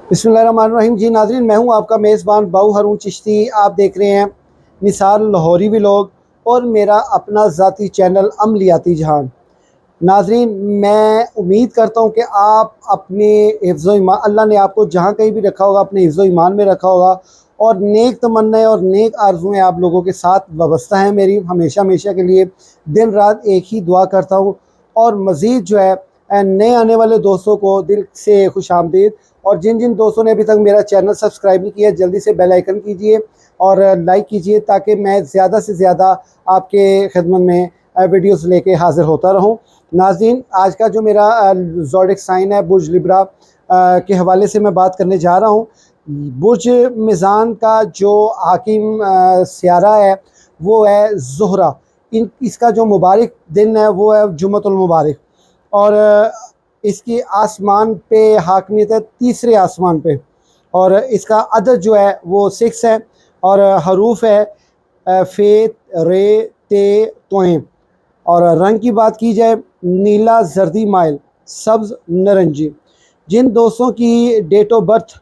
बिस्मिल्लाहिर्रहमानिर्रहीम। जी नाज़रीन, मैं हूं आपका मेज़बान बाऊ हारून चिश्ती। आप देख रहे हैं निसार लाहौरी व्लॉग और मेरा अपना ज़ाती चैनल अमलियाती जहान। नाज़रीन, मैं उम्मीद करता हूं कि आप अपने हिफ्ज़ ईमान, अल्लाह ने आपको जहां कहीं भी रखा होगा अपने हिफ्ज़ ईमान में रखा होगा और नेक तमन्नाएं और नेक आरज़ुएँ आप लोगों के साथ वाबस्ता हैं मेरी हमेशा हमेशा के लिए। दिन रात एक ही दुआ करता हूँ और मज़ीद जो है नए आने वाले दोस्तों को दिल से खुशामदीद। और जिन जिन दोस्तों ने अभी तक मेरा चैनल सब्सक्राइब नहीं किया, जल्दी से बेल आइकन कीजिए और लाइक कीजिए ताकि मैं ज़्यादा से ज़्यादा आपके खिदमत में वीडियोस लेके हाज़िर होता रहूं। नाज़रीन, आज का जो मेरा ज़ोडिक साइन है बुर्ज लिब्रा के हवाले से मैं बात करने जा रहा हूं। बुर्ज मिज़ान का जो हाकिम सियारा है वो है ज़ुहरा। इसका जो मुबारक दिन है वो है जुम्मतुल मुबारक और इसकी आसमान पे हाकमियत है तीसरे आसमान पे और इसका अदद जो है वो 6 है और हरूफ है फ़े रे ते तोएं। और रंग की बात की जाए नीला, जर्दी माइल, सब्ज़, नारंगी। जिन दोस्तों की डेट ऑफ बर्थ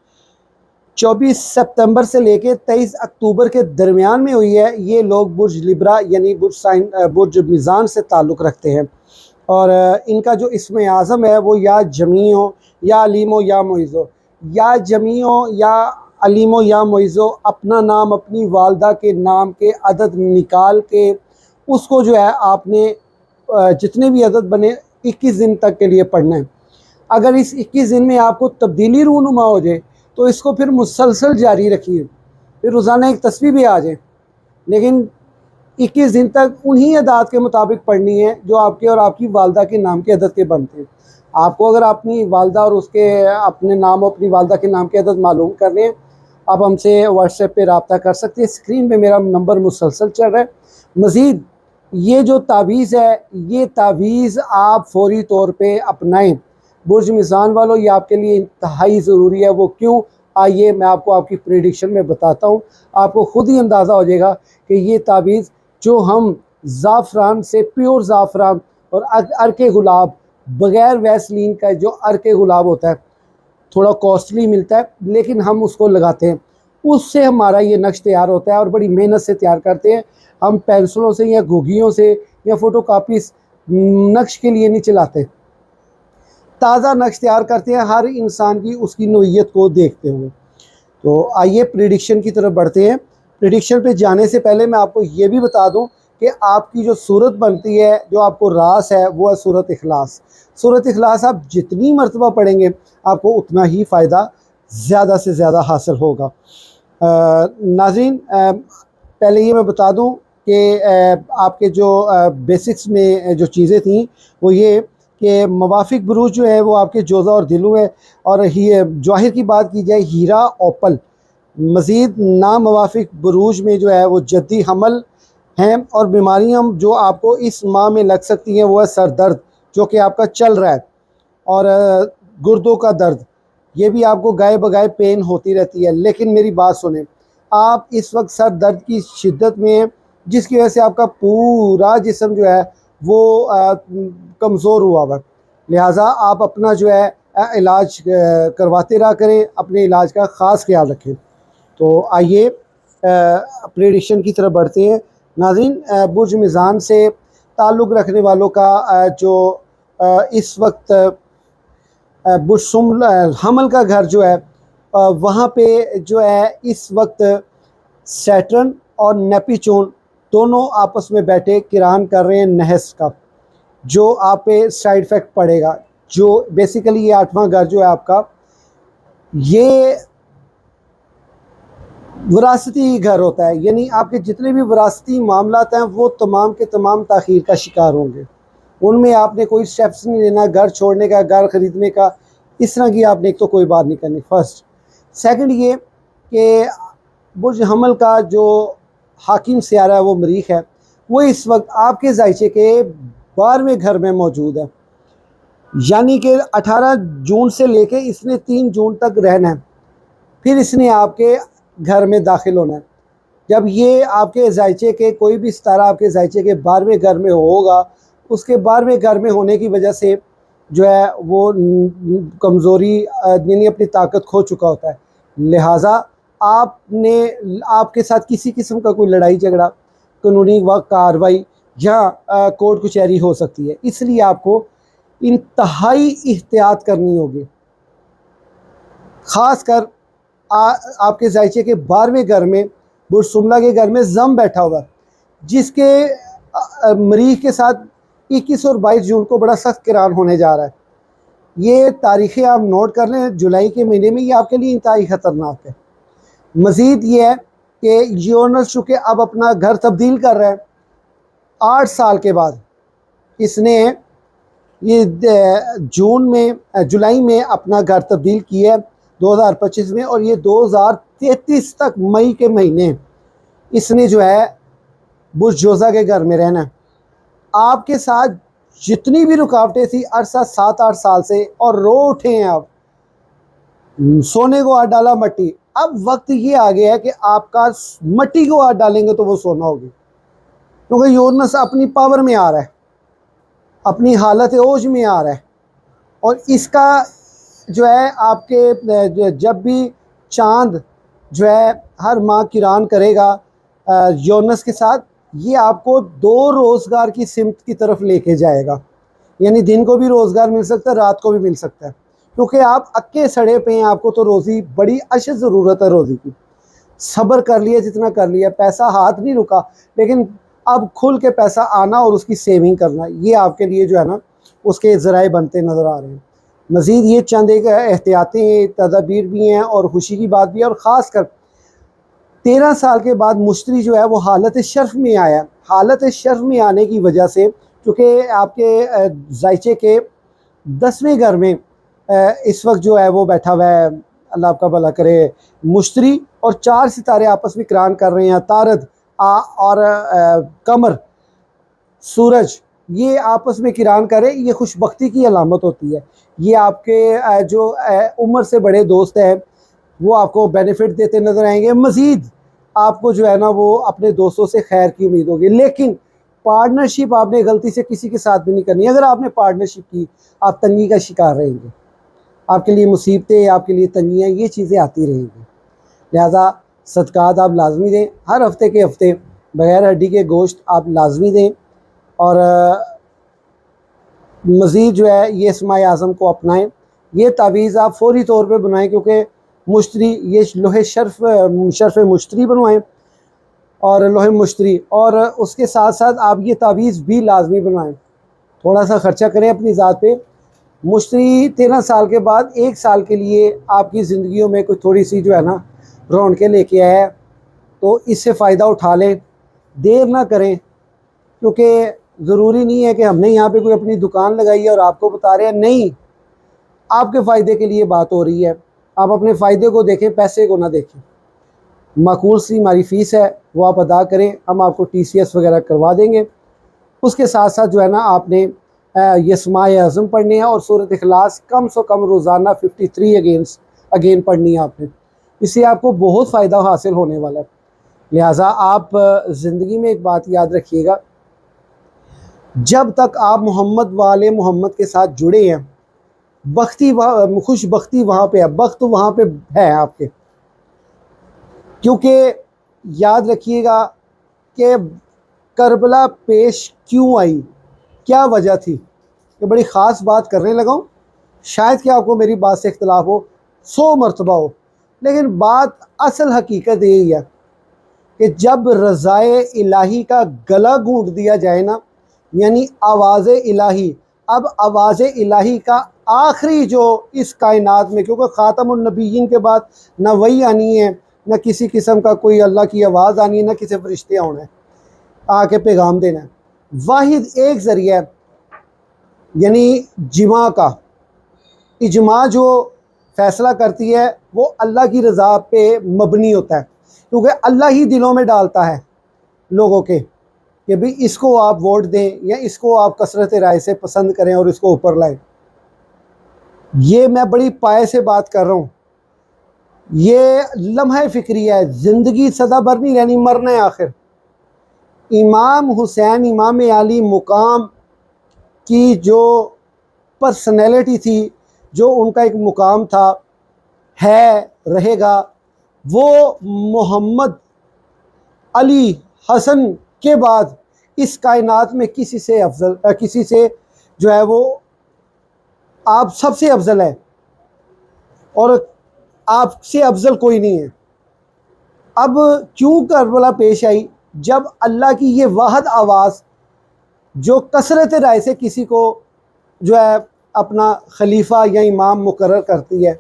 24 सितंबर से लेके 23 अक्टूबर के दरमियान में हुई है, ये लोग बुर्ज लिब्रा यानी बुर्ज मिज़ान से ताल्लुक़ रखते हैं। और इनका जो इस्म आज़म है वो या जमी हो या अलीम हो या मोइज़ हो, या जमी हो या अलीम हो या मोइज़ हो। अपना नाम अपनी वालदा के नाम के अदद निकाल के उसको जो है आपने जितने भी अदद बने 21 दिन तक के लिए पढ़ना है। अगर इस 21 दिन में आपको तब्दीली रूनुमा हो जाए तो इसको फिर मुसलसल जारी रखिए, फिर रोज़ाना एक तस्बीह भी आ जाए, लेकिन 21 दिन तक उन्हीं अदाद के मुताबिक पढ़नी है जो आपके और आपकी वालदा के नाम के अदद के बनते हैं। आपको अगर अपनी वालदा और उसके अपने नाम और अपनी वालदा के नाम के अदद मालूम करने हैं, आप हमसे व्हाट्सएप पे रब्ता कर सकते हैं। स्क्रीन पे मेरा नंबर मुसलसल चल रहा है। मज़ीद ये जो तावीज़ है, ये तावीज़ आप फौरी तौर पर अपनाएँ। बुर्ज मिज़ान वालों, ये आपके लिए इंतहाई ज़रूरी है। वो क्यों, आइए मैं आपको आपकी प्रेडिक्शन में बताता हूँ। आपको ख़ुद ही अंदाज़ा हो जाएगा कि ये तावीज़ जो हम ज़ाफ़रान से, प्योर ज़ाफ़रान और अर्के गुलाब, बग़ैर वैसलीन का जो अर्के गुलाब होता है, थोड़ा कॉस्टली मिलता है लेकिन हम उसको लगाते हैं, उससे हमारा ये नक्श तैयार होता है और बड़ी मेहनत से तैयार करते हैं। हम पेंसिलों से या घुघियों से या फ़ोटोकॉपीज़ नक्श के लिए नहीं चलाते, ताज़ा नक्श तैयार करते हैं हर इंसान की उसकी नौइयत को देखते हुए। तो आइए प्रेडिक्शन की तरफ बढ़ते हैं। प्रेडिक्शन पे जाने से पहले मैं आपको ये भी बता दूं कि आपकी जो सूरत बनती है, जो आपको रास है, वो है सूरत इखलास। सूरत इखलास आप जितनी मरतबा पढ़ेंगे आपको उतना ही फ़ायदा ज़्यादा से ज़्यादा हासिल होगा। नाज़रीन, पहले ये मैं बता दूं कि आपके जो बेसिक्स में जो चीज़ें थी वो ये कि मवाफिक बुरूज जो है वो आपके जोज़ा और दिलू है। और ही जवाहिर की बात की जाए हीरा ओपल। मज़ीद नामवाफिक बुरूज में जो है वो जद्दी हमल हैं और बीमारियां जो आपको इस माह में लग सकती हैं वो है सर दर्द जो कि आपका चल रहा है और गुर्दों का दर्द, ये भी आपको गाय बगाए पेन होती रहती है। लेकिन मेरी बात सुने, आप इस वक्त सर दर्द की शिद्दत में हैं जिसकी वजह से आपका पूरा जिस्म जो है वो कमज़ोर हुआ हुआ, लिहाजा आप अपना जो है इलाज करवाते रहा करें, अपने इलाज का ख़ास ख्याल रखें। तो आइए प्रेडिक्शन की तरफ बढ़ते हैं। नाज़रीन, बुर्ज मिज़ान से ताल्लुक़ रखने वालों का जो इस वक्त बुर्ज हमल का घर जो है वहाँ पे जो है इस वक्त सैटर्न और नेपच्यून दोनों आपस में बैठे किरान कर रहे हैं नहस का, जो आप पे साइड इफ़ेक्ट पड़ेगा। जो बेसिकली ये 8वां घर जो है आपका, ये विरासती घर होता है, यानी आपके जितने भी विरासती मामलात हैं वो तमाम के तमाम ताख़ीर का शिकार होंगे। उनमें आपने कोई स्टेप्स नहीं लेना, घर छोड़ने का, घर ख़रीदने का, इस तरह की आपने एक तो कोई बात नहीं करनी। फर्स्ट। सेकंड ये कि बुर्ज हमल का जो हाकिम सियारा है वो मरीख है, वो इस वक्त आपके जायचे के 12वें घर में मौजूद है, यानी कि 18 जून से लेके इसने 3 जून तक रहना है, फिर इसने आपके घर में दाखिल होना है। जब ये आपके जायचे के कोई भी सितारा आपके जायचे के 12वें घर में होगा, उसके 12वें घर में होने की वजह से जो है वो कमज़ोरी यानी अपनी ताकत खो चुका होता है। लिहाजा आपने आपके साथ किसी किस्म का कोई लड़ाई झगड़ा, कानूनी व कार्रवाई या कोर्ट कचहरी हो सकती है, इसलिए आपको इंतहाई एहतियात करनी होगी। ख़ास कर आपके जायचे के 12वें घर में बुर्ज सुमला के घर में जम बैठा हुआ, जिसके मरीख के साथ 21 और 22 जून को बड़ा सख्त किरान होने जा रहा है। ये तारीखें आप नोट कर लें, जुलाई के महीने में ये आपके लिए इंतहाई ख़तरनाक है। मज़ीद ये है कि यूरेनस चूँकि अब अपना घर तब्दील कर रहा है 8 साल के बाद, इसने ये जुलाई में अपना घर तब्दील किया है 2025 में, और ये 2033 तक मई के महीने इसने जो है बुर्ज जोज़ा के घर में रहना है। आपके साथ जितनी भी रुकावटें थी अरसा 7-8 साल से, और रो उठे हैं आप, सोने को हाथ डाला मट्टी, अब वक्त ये आ गया है कि आपका मट्टी को हाथ डालेंगे तो वो सोना होगी, क्योंकि यूरेनस अपनी पावर में आ रहा है, अपनी हालत ओज में आ रहा है। और इसका जो है आपके जब भी चांद जो है हर माह किरान करेगा यूरेनस के साथ, ये आपको 2 रोज़गार की सिमत की तरफ लेके जाएगा। यानी दिन को भी रोज़गार मिल सकता है, रात को भी मिल सकता है, क्योंकि आप अक्के सड़े पे हैं, आपको तो रोज़ी बड़ी अशद ज़रूरत है रोज़ी की। सब्र कर लिया जितना कर लिया, पैसा हाथ नहीं रुका, लेकिन अब खुल के पैसा आना और उसकी सेविंग करना, ये आपके लिए जो है ना उसके ज़राए बनते नज़र आ रहे हैं। मज़ीद ये चंद एक एहतियाती तदाबीर भी हैं और खुशी की बात भी है। और ख़ास कर 13 साल के बाद मुश्तरी जो है वो हालत शर्फ में आया। हालत शर्फ में आने की वजह से, चूँकि आपके जायचे के 10वें घर में इस वक्त जो है वो बैठा हुआ है, अल्लाह आपका भला करे, मुश्तरी और 4 सितारे आपस में किरान कर रहे हैं, तारद और कमर, सूरज, ये आपस में किरान करें, ये खुशबख्ती की अलामत होती है। ये आपके जो उम्र से बड़े दोस्त हैं वो आपको बेनिफिट देते नज़र आएंगे। मज़ीद आपको जो है ना वो अपने दोस्तों से खैर की उम्मीद होगी, लेकिन पार्टनरशिप आपने गलती से किसी के साथ भी नहीं करनी। अगर आपने पार्टनरशिप की, आप तंगी का शिकार रहेंगे, आपके लिए मुसीबतें, आपके लिए तंगियाँ, ये चीज़ें आती रहेंगी। लिहाजा सदक़ात आप लाजमी दें, हर हफ्ते के हफ्ते बग़ैर हड्डी के गोश्त आप लाजमी दें। और मज़ीद जो है ये इस्माए आज़म को अपनाएं। ये तावीज़ आप फौरी तौर पे बनाएं, क्योंकि मुश्तरी, ये लोहे शर्फ़ मुश्तरी बनवाएं और लोहे मुश्तरी, और उसके साथ साथ आप ये तावीज़ भी लाजमी बनवाएं। थोड़ा सा ख़र्चा करें अपनी ज़ात पे। मुश्तरी 13 साल के बाद 1 साल के लिए आपकी ज़िंदगियों में कोई थोड़ी सी जो है ना रौनकें लेके आया है, तो इससे फ़ायदा उठा लें, देर ना करें, क्योंकि ज़रूरी नहीं है कि हमने यहाँ पे कोई अपनी दुकान लगाई है और आपको बता रहे हैं, नहीं, आपके फ़ायदे के लिए बात हो रही है। आप अपने फ़ायदे को देखें, पैसे को ना देखें। माकूल सी हमारी फ़ीस है, वो आप अदा करें, हम आपको TCS वगैरह करवा देंगे। उसके साथ साथ जो है ना आपने ये इस्माए आज़म पढ़ने हैं और सूरत इखलास कम से कम रोज़ाना 53 अगेन पढ़नी है आपने। इससे आपको बहुत फ़ायदा हासिल होने वाला है। लिहाजा आप ज़िंदगी में एक बात याद रखिएगा, जब तक आप मोहम्मद वाले मोहम्मद के साथ जुड़े हैं, खुशबख्ती वहाँ पे है, बख्त वहाँ पे है आपके। क्योंकि याद रखिएगा कि करबला पेश क्यों आई, क्या वजह थी। ये बड़ी ख़ास बात करने लगा हूँ, शायद कि आपको मेरी बात से इख्तलाफ हो, 100 मरतबा हो, लेकिन बात असल हकीकत यही है कि जब रज़ाए इलाही का गला घूंट दिया जाए ना, यानी आवाज़ इलाही, अब आवाज़ इलाही का आखिरी जो इस कायनात में, क्योंकि ख़ातमुन नबीयीन के बाद ना वही आनी है, ना किसी किस्म का कोई अल्लाह की आवाज़ आनी है, ना किसी फरिश्ते आना है आके पैगाम देना है। वाहिद एक ज़रिया यानी जिमा का, इजमा जो फ़ैसला करती है वो अल्लाह की रज़ा पे मबनी होता है, क्योंकि अल्लाह ही दिलों में डालता है लोगों के कि भाई इसको आप वोट दें या इसको आप कसरत राय से पसंद करें और इसको ऊपर लाएं। ये मैं बड़ी पाए से बात कर रहा हूँ, ये लम्हा फ़िक्री है, ज़िंदगी सदा भर नहीं रहनी, मरना है आखिर। इमाम हुसैन, इमाम अली मुकाम की जो पर्सनैलिटी थी, जो उनका एक मुकाम था, है, रहेगा, वो मोहम्मद अली हसन के बाद इस कायनात में किसी से अफजल, किसी से जो है वो आप सबसे अफजल है, और आपसे अफजल कोई नहीं है। अब क्यों करबला पेश आई? जब अल्लाह की ये वाहद आवाज़ जो कसरत राय से किसी को जो है अपना खलीफा या इमाम मुकर्रर करती है,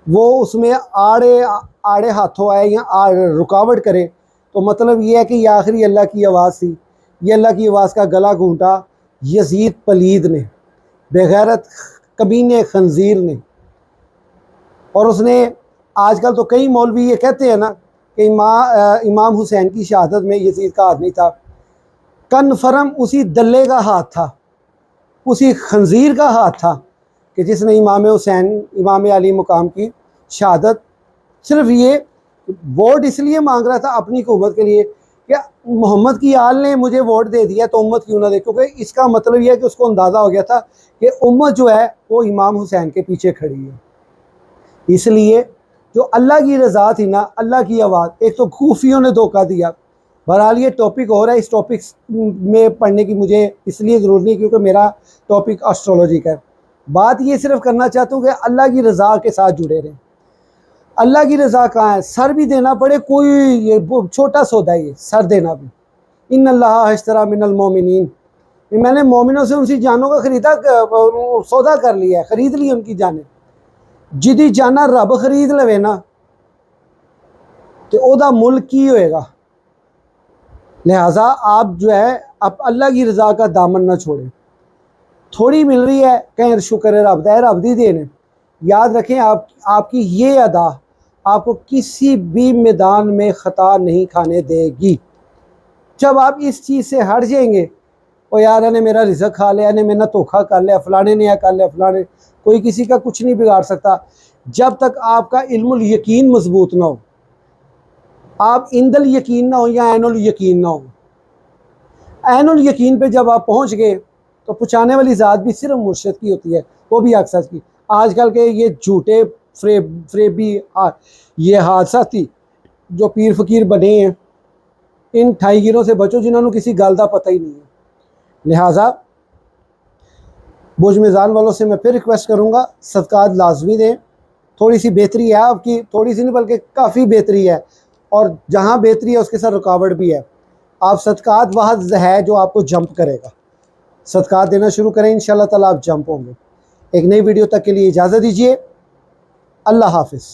वो उसमें आड़े आड़े हाथों आए या रुकावट करे, तो मतलब ये है कि ये आखिरी अल्लाह की आवाज़ थी। ये अल्लाह की आवाज़ का गला घूंटा यजीद पलीद ने, बेगैरत कमीने खंजीर ने। और उसने, आजकल तो कई मौलवी ये कहते हैं ना कि इमाम हुसैन की शहादत में यजीद का हाथ नहीं था, कन्फर्म उसी दल्ले का हाथ था, उसी खंजीर का हाथ था कि जिसने इमाम हुसैन, इमाम अली मुकाम की शहादत, सिर्फ ये वोट इसलिए मांग रहा था अपनी हुकूमत के लिए कि मोहम्मद की आल ने मुझे वोट दे दिया तो उम्मत क्यों ना दे, क्योंकि इसका मतलब यह है कि उसको अंदाज़ा हो गया था कि उम्मत जो है वो इमाम हुसैन के पीछे खड़ी है। इसलिए जो अल्लाह की रज़ा थी ना, अल्लाह की आवाज़, एक तो खूफियों ने धोखा दिया। बहरहाल ये टॉपिक हो रहा है, इस टॉपिक में पढ़ने की मुझे इसलिए ज़रूरत नहीं क्योंकि मेरा टॉपिक एस्ट्रोलॉजी का है। बात ये सिर्फ करना चाहता हूँ कि अल्लाह की रज़ा के साथ जुड़े रहें। अल्लाह की रज़ा कहाँ है? सर भी देना पड़े, कोई ये छोटा सौदा है, ये सर देना भी। इन अल्लाह अश्तरा मिनल मोमिनीन, मैंने मोमिनों से उनकी जानों का खरीदा सौदा कर लिया है, ख़रीद ली उनकी जानें। जिदी जाना रब खरीद लवे ना तो ओदा मुल्क की होएगा। लिहाजा आप जो है आप अल्लाह की रज़ा का दामन ना छोड़ें। थोड़ी मिल रही है, कहें शुक्र रब दा, रब दी देन। याद रखें, आपकी ये अदा आपको किसी भी मैदान में ख़ता नहीं खाने देगी। जब आप इस चीज़ से हट जाएंगे, और यार ने मेरा रिज़्क खा लिया, ने मेरा धोखा कर लिया, फलाने ने कर लिया, फलाने, कोई किसी का कुछ नहीं बिगाड़ सकता जब तक आपका इल्मुल यकीन मजबूत ना हो, आप इंदल यकीन ना हो या ऐनुल यकीन ना हो। ऐनुल यकीन पे जब आप पहुंच गए तो पहुँचाने वाली ज़ात भी सिर्फ मुर्शिद की होती है, वो भी अक्सर की। आजकल के ये झूठे फ्रेबी ये हादसाती जो पीर फ़कीर बने हैं, इन ठाईगिरों से बचो जिन्होंने किसी गल का पता ही नहीं है। लिहाजा बोझ मेज़ान वालों से मैं फिर रिक्वेस्ट करूँगा, सदक़ात लाजमी दें। थोड़ी सी बेहतरी है आपकी, थोड़ी सी नहीं बल्कि काफ़ी बेहतरी है, और जहाँ बेहतरी है उसके साथ रुकावट भी है। आप सदक़ात वह है जो आपको जंप करेगा। सदक़ात देना शुरू करें, इंशाअल्लाह ताला आप जंप होंगे। एक नई वीडियो तक के लिए इजाज़त दीजिए। अल्लाह हाफ़िज़।